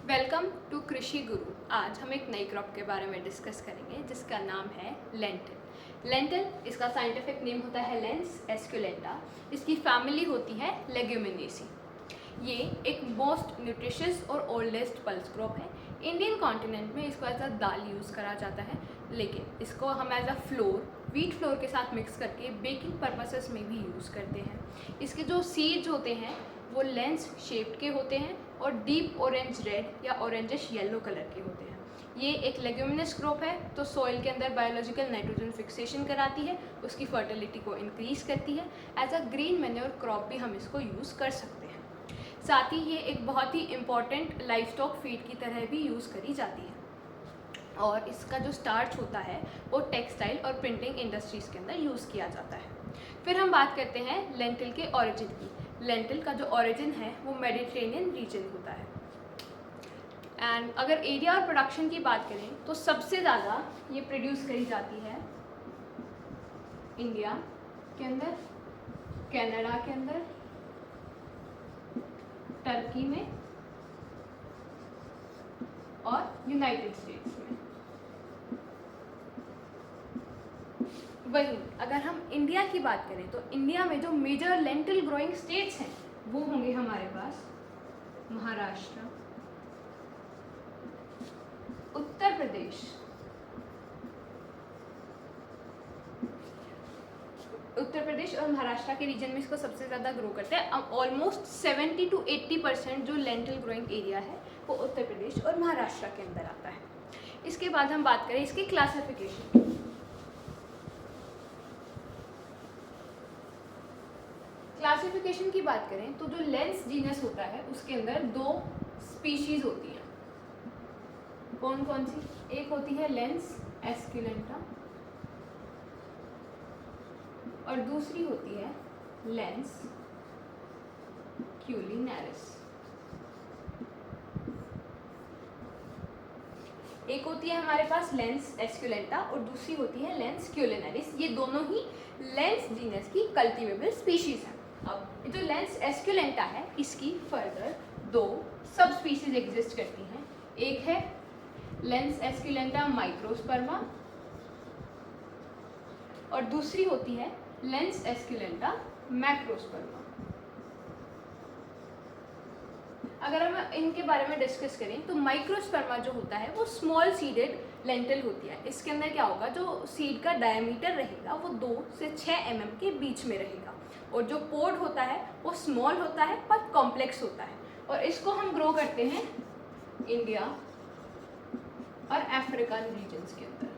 Welcome to कृषि गुरु। आज हम एक नई क्रॉप के बारे में डिस्कस करेंगे जिसका नाम है लेंटिल। लेंटिल इसका साइंटिफिक नेम होता है लेंस एस्कुलेंटा। इसकी फैमिली होती है लेग्यूमिनेसी। ये एक मोस्ट न्यूट्रिशियस और ओल्डेस्ट पल्स क्रॉप है। इंडियन कॉन्टिनेंट में इसको एज अ दाल यूज़ करा जाता है, लेकिन इसको हम as a flour wheat flour के साथ मिक्स करके बेकिंग पर्पसेस में भी यूज़ करते हैं। इसके जो सीड्स होते हैं वो लेंस शेप्ड के होते हैं और डीप ऑरेंज रेड या ऑरेंजिश येलो कलर के होते हैं। ये एक लेग्यूमिनस क्रॉप है, तो सॉइल के अंदर बायोलॉजिकल नाइट्रोजन फिक्सेशन कराती है, उसकी फर्टिलिटी को इंक्रीज करती है। As a green manure crop भी हम इसको यूज़ कर सकते हैं। साथ ही ये एक बहुत ही इम्पॉर्टेंट लाइफ स्टॉक फीड की तरह भी यूज़ करी जाती है। और इसका जो स्टार्च होता है वो टेक्सटाइल और प्रिंटिंग इंडस्ट्रीज़ के अंदर यूज़ किया जाता है। फिर हम बात करते हैं लेंटिल के ओरिजिन की। लेंटिल का जो ओरिजिन है वो मेडिटेरेनियन रीजन होता है। एंड अगर एरिया और प्रोडक्शन की बात करें तो सबसे ज़्यादा ये प्रोड्यूस करी जाती है इंडिया के अंदर, कनाडा के अंदर, टर्की में और यूनाइटेड स्टेट्स में। वहीं अगर हम इंडिया की बात करें तो इंडिया में जो मेजर लेंटिल ग्रोइंग स्टेट्स हैं वो होंगे हमारे पास महाराष्ट्र, उत्तर प्रदेश, और महाराष्ट्र के रीजन में इसको सबसे ज़्यादा ग्रो करते हैं। ऑलमोस्ट 70 to 80% जो लेंटिल ग्रोइंग एरिया है वो उत्तर प्रदेश और महाराष्ट्र के अंदर आता है। इसके बाद हम बात करें इसकी क्लासिफिकेशन। क्लासिफिकेशन की बात करें तो जो लेंस जीनस होता है उसके अंदर दो स्पीशीज होती हैं। कौन कौन सी? एक होती है लेंस एस्कुलेंटा और दूसरी होती है लेंस क्यूलिनारिस। एक होती है हमारे पास लेंस एस्कुलेंटा और दूसरी होती है लेंस क्यूलिनारिस। ये दोनों ही लेंस जीनस की कल्टीवेबल स्पीशीज हैं। अब जो लेंस एस्कुलेंटा है इसकी फर्दर दो सब स्पीशीज एग्जिस्ट करती हैं। एक है लेंस एस्कुलेंटा माइक्रोस्पर्मा और दूसरी होती है लेंस एस्कुलेंटा मैक्रोस्पर्मा। अगर हम इनके बारे में डिस्कस करें तो माइक्रोस्पर्मा जो होता है वो स्मॉल सीडेड लेंटिल होती है। इसके अंदर क्या होगा, जो सीड का डायमीटर रहेगा वो 2 से 6 mm के बीच में रहेगा और जो पोड होता है वो स्मॉल होता है पर कॉम्प्लेक्स होता है। और इसको हम ग्रो करते हैं इंडिया और अफ्रीकन रीजन्स के अंदर।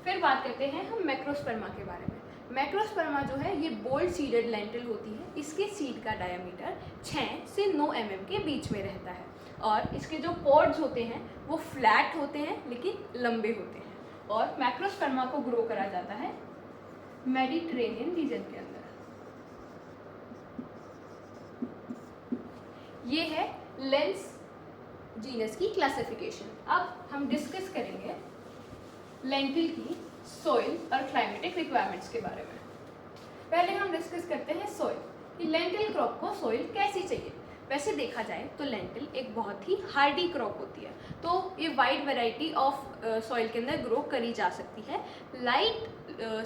फिर बात करते हैं हम मैक्रोस्पर्मा के बारे में। मैक्रोस्पर्मा जो है ये बोल्ड सीडेड लेंटिल होती है। इसके सीड का डायमीटर 6 से 9 mm के बीच में रहता है और इसके जो पोड्स होते हैं वो फ्लैट होते हैं लेकिन लंबे होते हैं। और मैक्रोस्पर्मा को ग्रो करा जाता है मेडिटेरेनियन रीजन के अंदर। ये है लेंस जीनस की क्लासिफिकेशन। अब हम डिस्कस करेंगे लेंटिल की सॉइल और क्लाइमेटिक रिक्वायरमेंट्स के बारे में। पहले हम डिस्कस करते हैं सॉइल कि लेंटिल क्रॉप को सॉइल कैसी चाहिए। वैसे देखा जाए तो लेंटिल एक बहुत ही हार्डी क्रॉप होती है, तो ये वाइड वैरायटी ऑफ सॉइल के अंदर ग्रो करी जा सकती है। लाइट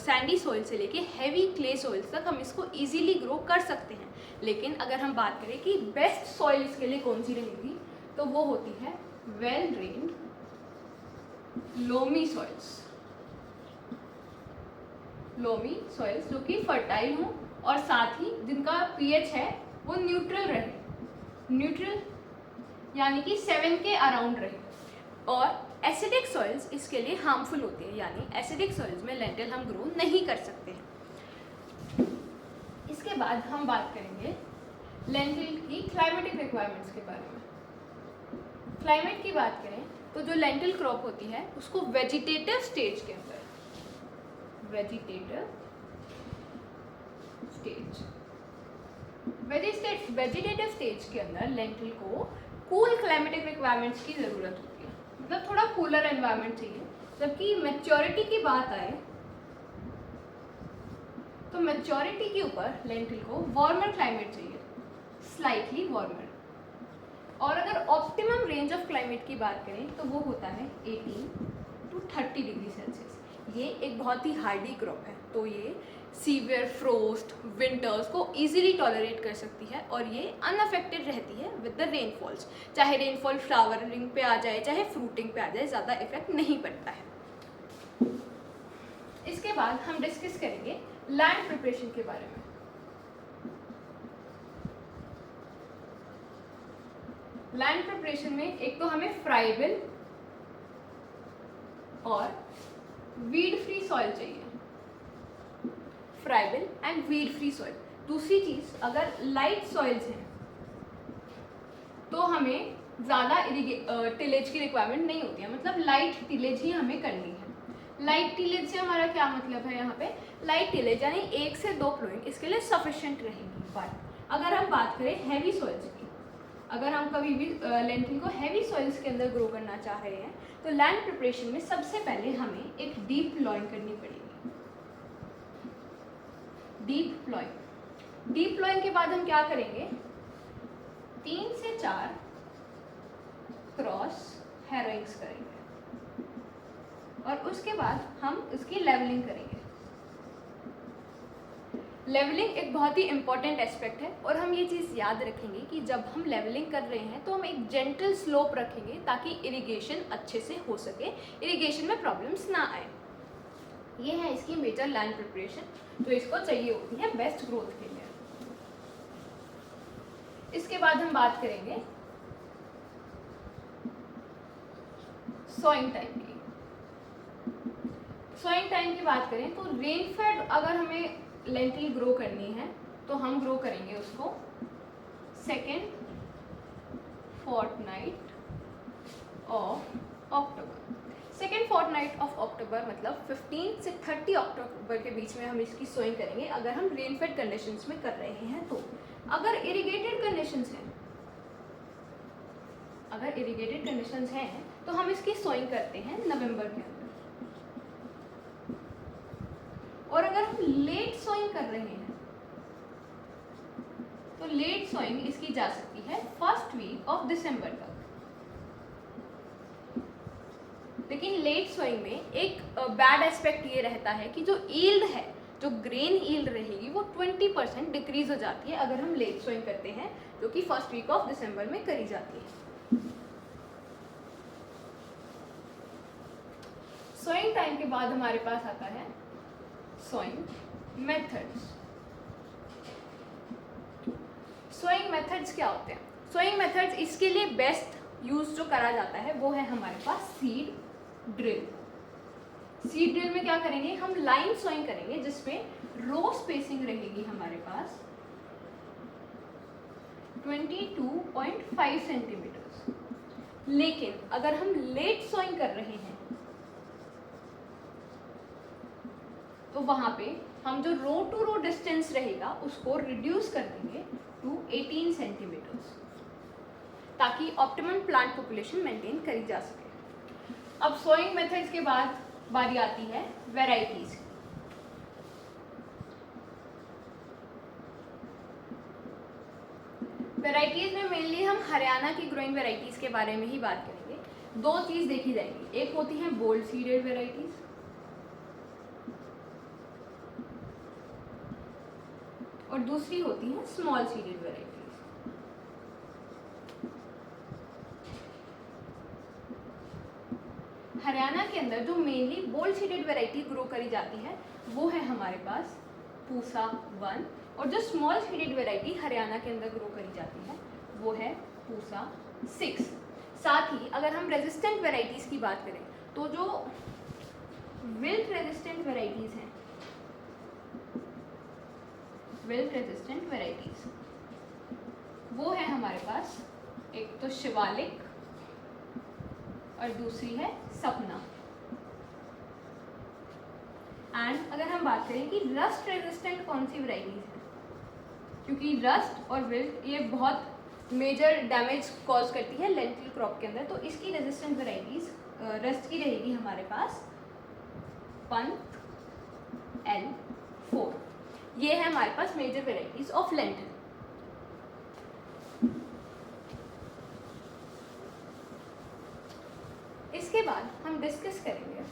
सैंडी सॉइल से लेके हैवी क्ले सॉइल्स तक हम इसको इजीली ग्रो कर सकते हैं। लेकिन अगर हम बात करें कि बेस्ट सॉइल इसके लिए कौन सी रहेगी तो वो होती है well drained loamy soils. Loamy soils जो कि फर्टाइल हों और साथ ही जिनका पीएच है वो न्यूट्रल रहे। न्यूट्रल यानी कि 7 के अराउंड रहे। और एसिडिक सॉइल्स इसके लिए हार्मफुल होती है, यानी एसिडिक सॉइल्स में लेंटिल हम ग्रो नहीं कर सकते हैं। इसके बाद हम बात करेंगे लेंटिल की क्लाइमेटिक रिक्वायरमेंट्स के बारे में। क्लाइमेट की बात करें तो जो लेंटिल क्रॉप होती है उसको वेजिटेटिव स्टेज के अंदर, वेजिटेटिव स्टेज के अंदर लेंटिल को कूल क्लाइमेटिक रिक्वायरमेंट्स की ज़रूरत होती है, मतलब थोड़ा कूलर एनवायरनमेंट चाहिए। जबकि मैच्योरिटी की बात आए तो मैच्योरिटी के ऊपर लेंटिल को वार्मर क्लाइमेट चाहिए, स्लाइटली वार्मर। और अगर ऑप्टिमम रेंज ऑफ क्लाइमेट की बात करें तो वो होता है 18 to 30 डिग्री सेल्सियस। ये एक बहुत ही हार्डी क्रॉप है, तो ये सीवियर फ्रोस्ट विंटर्स को इजीली टॉलरेट कर सकती है और ये अनअफेक्टेड रहती है विद द रेनफॉल्स। चाहे रेनफॉल फ्लावरिंग पे आ जाए चाहे फ्रूटिंग पे आ जाए, ज़्यादा इफेक्ट नहीं पड़ता है। इसके बाद हम डिस्कस करेंगे लैंड प्रिपरेशन के बारे में। लैंड प्रिपरेशन में एक तो हमें फ्राइबल और वीड फ्री सॉइल चाहिए, friable and weed free soil. दूसरी चीज, अगर लाइट सॉइल्स हैं तो हमें ज़्यादा टिलेज की रिक्वायरमेंट नहीं होती है, मतलब लाइट टिलेज ही हमें करनी है। लाइट टिलेज से हमारा क्या मतलब है, यहाँ पे लाइट टिलेज यानी 1 से 2 प्लोइंग इसके लिए सफिशिएंट रहेंगी। बट अगर हम बात करें हैवी सॉइल्स की, अगर हम कभी भी लेंटिल को हैवी सॉइल्स के अंदर ग्रो करना चाह रहे हैं तो लैंड प्रिपरेशन में सबसे पहले हमें एक डीप प्लॉइंग करनी पड़ेगी। डीप प्लॉइंग के बाद हम क्या करेंगे, 3 से 4 क्रॉस हैरोइंग्स करेंगे और उसके बाद हम इसकी लेवलिंग करेंगे। लेवलिंग एक बहुत ही इंपॉर्टेंट एस्पेक्ट है और हम ये चीज़ याद रखेंगे कि जब हम लेवलिंग कर रहे हैं तो हम एक जेंटल स्लोप रखेंगे ताकि इरिगेशन अच्छे से हो सके, इरिगेशन में प्रॉब्लम्स ना आए। ये है इसकी मेजर लैंड प्रिपरेशन जो इसको चाहिए होती है बेस्ट ग्रोथ के लिए। इसके बाद हम बात करेंगे सोइंग टाइम की। सोइंग टाइम की बात करें तो रेनफेड अगर हमें लेंटिल ग्रो करनी है तो हम ग्रो करेंगे उसको second fortnight of October. Second fortnight of October मतलब 15 से 30 अक्टूबर के बीच में हम इसकी सोइंग करेंगे अगर हम रेनफेड कंडीशंस में कर रहे हैं तो। अगर इरिगेटेड कंडीशंस हैं तो हम इसकी सोइंग करते हैं नवंबर के अंदर। और अगर हम लेट सोइंग कर रहे हैं तो लेट सोइंग इसकी जा सकती है फर्स्ट वीक ऑफ दिसंबर तक। लेकिन लेट सोइंग में एक बैड एस्पेक्ट ये रहता है कि जो ईल्ड है, जो ग्रेन ईल्ड रहेगी वो 20% डिक्रीज हो जाती है अगर हम लेट सोइंग करते हैं, जो कि फर्स्ट वीक ऑफ दिसंबर में करी जाती है। सोइंग टाइम के बाद हमारे पास आता है सोइंग मेथड्स। सोइंग मेथड्स क्या होते हैं? सोइंग मेथड्स इसके लिए बेस्ट यूज जो करा जाता है वो है हमारे पास सीड ड्रिल। सीड ड्रिल में क्या करेंगे, हम लाइन सोइंग करेंगे जिसमें रो स्पेसिंग रहेगी हमारे पास 22.5 सेंटीमीटर्स। लेकिन अगर हम लेट सोइंग कर रहे हैं तो वहाँ पे हम जो रो टू रो डिस्टेंस रहेगा उसको रिड्यूस कर देंगे टू 18 सेंटीमीटर्स ताकि ऑप्टिमम प्लांट पॉपुलेशन मेंटेन करी जा सके। अब सोइंग मेथड्स के बाद बारी आती है वेराइटीज। वेराइटीज में मेनली हम हरियाणा की ग्रोइंग वेराइटीज के बारे में ही बात करेंगे। 2 चीज़ देखी जाएगी, एक होती है बोल्ड सीडेड वेराइटीज और दूसरी होती है स्मॉल सीडेड वेराइटीज। हरियाणा के अंदर जो mainly bold seeded variety grow करी जाती है वो है हमारे पास पूसा 1 और जो स्मॉल सीडेड वेराइटी हरियाणा के अंदर ग्रो करी जाती है वो है पूसा 6। साथ ही अगर हम रेजिस्टेंट वेराइटीज़ की बात करें तो जो विल्ट रेजिस्टेंट वेराइटीज़ हैं, विल्ट रेजिस्टेंट वेराइटीज़ वो है हमारे पास एक तो शिवालिक और दूसरी है सपना। एंड अगर हम बात करें कि रस्ट रेजिस्टेंट कौन सी वेराइटीज़ है, क्योंकि रस्ट और विल्ट ये बहुत मेजर डैमेज कॉज करती है लेंटिल क्रॉप के अंदर, तो इसकी रेजिस्टेंट वेराइटीज़ रस्ट की रहेगी हमारे पास पंत L4। ये है हमारे पास major varieties of lentil. Discuss करेंगे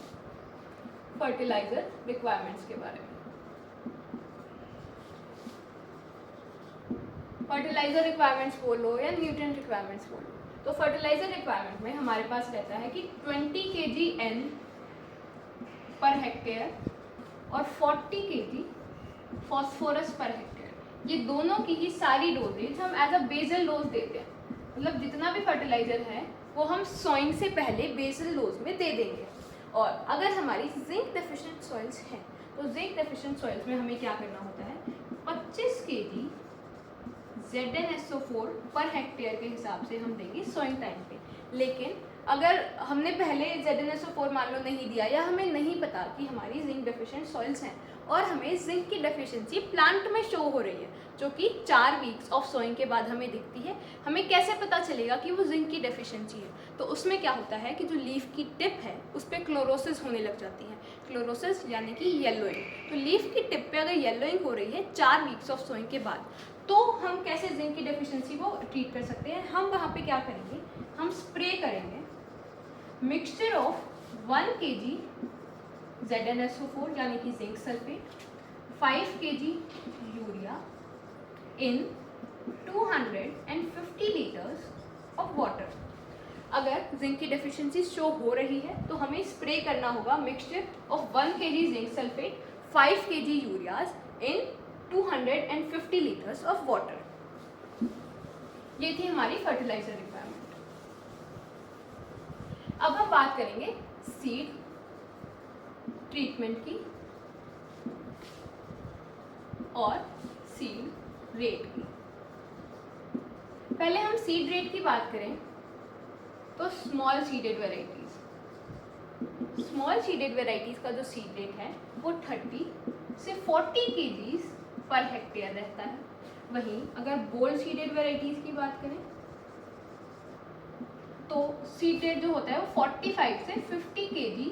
फर्टिलाइजर रिक्वायरमेंट्स के बारे में। फर्टिलाइजर रिक्वायरमेंट्स बोलो या न्यूट्रिएंट रिक्वायरमेंट्स बोलो, तो फर्टिलाइजर रिक्वायरमेंट में हमारे पास रहता है कि 20 kg N पर हेक्टेयर और 40 kg फॉस्फोरस पर हेक्टेयर। ये दोनों की ही सारी डोजेज हम एज अ बेसल डोज देते हैं। मतलब जितना भी फर्टिलाइजर है वो हम सोइंग से पहले बेसल डोज में दे देंगे। और अगर हमारी जिंक डेफिशिएंट सॉइल्स हैं तो जिंक डेफिशिएंट सॉइल्स में हमें क्या करना होता है, 25 kg ZnSO4 पर हेक्टेयर के हिसाब से हम देंगे सोइंग टाइम पे। लेकिन अगर हमने पहले ZnSO4 मान लो नहीं दिया, या हमें नहीं पता कि हमारी जिंक डेफिशिएंट सॉइल्स हैं और हमें जिंक की डेफिशिएंसी प्लांट में शो हो रही है, जो कि 4 वीक्स ऑफ सोइंग के बाद हमें दिखती है, हमें कैसे पता चलेगा कि वो जिंक की डेफिशिएंसी है? तो उसमें क्या होता है कि जो लीफ की टिप है उस पर क्लोरोसिस होने लग जाती है। क्लोरोसिस यानी कि येलोइंग। तो लीफ की टिप पे अगर येलोइंग हो रही है 4 वीक्स ऑफ सोइंग के बाद, तो हम कैसे जिंक की डेफिशिएंसी को ट्रीट कर सकते हैं? हम वहाँ पे क्या करेंगे, हम स्प्रे करेंगे मिक्सचर ऑफ 1 kg ZnSO4 यानी कि zinc sulphate, 5 kg urea in 250 litres of water. अगर जिंक की डेफिशिएंसी शो हो रही है तो हमें स्प्रे करना होगा mixture of 1 kg zinc sulphate, 5 kg ureas in 250 litres of water. ये थी हमारी फर्टिलाइजर रिक्वायरमेंट। अब हम बात करेंगे सीड ट्रीटमेंट की और सीड रेट की। पहले हम सीड रेट की बात करें तो small seeded varieties, small seeded varieties का जो सीड रेट है वो 30 से 40 kg पर हेक्टेयर रहता है। वहीं अगर बोल्ड सीडेड वेराइटीज की बात करें तो सीड रेट जो होता है वो 45 से 50 kg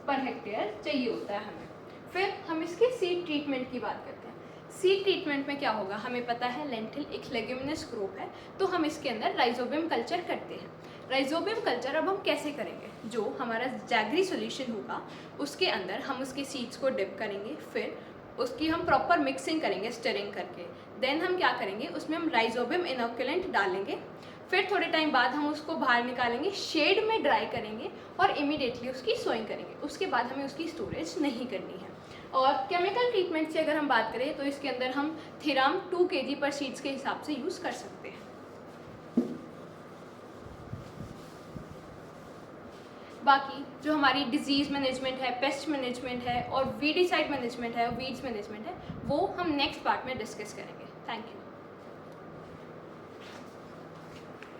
पर हेक्टेयर चाहिए होता है हमें। फिर हम इसके सीड ट्रीटमेंट की बात करते हैं। सीड ट्रीटमेंट में क्या होगा, हमें पता है लेंटिल एक लेग्यूमिनस क्रॉप है, तो हम इसके अंदर राइजोबियम कल्चर करते हैं। राइजोबियम कल्चर अब हम कैसे करेंगे, जो हमारा जैगरी सॉल्यूशन होगा उसके अंदर हम उसके सीड्स को डिप करेंगे, फिर उसकी हम प्रॉपर मिक्सिंग करेंगे स्टिरिंग करके। देन हम क्या करेंगे, उसमें हम राइजोबियम इनोकुलेंट डालेंगे, फिर थोड़े टाइम बाद हम उसको बाहर निकालेंगे, शेड में ड्राई करेंगे और इमीडिएटली उसकी सोइंग करेंगे। उसके बाद हमें उसकी स्टोरेज नहीं करनी है। और केमिकल ट्रीटमेंट से अगर हम बात करें तो इसके अंदर हम थिराम 2 kg पर सीड्स के हिसाब से यूज़ कर सकते हैं। बाकी जो हमारी डिजीज़ मैनेजमेंट है, पेस्ट मैनेजमेंट है और वीडिसाइड मैनेजमेंट है और वीड्स मैनेजमेंट है, वो हम नेक्स्ट पार्ट में डिस्कस करेंगे। Thank you.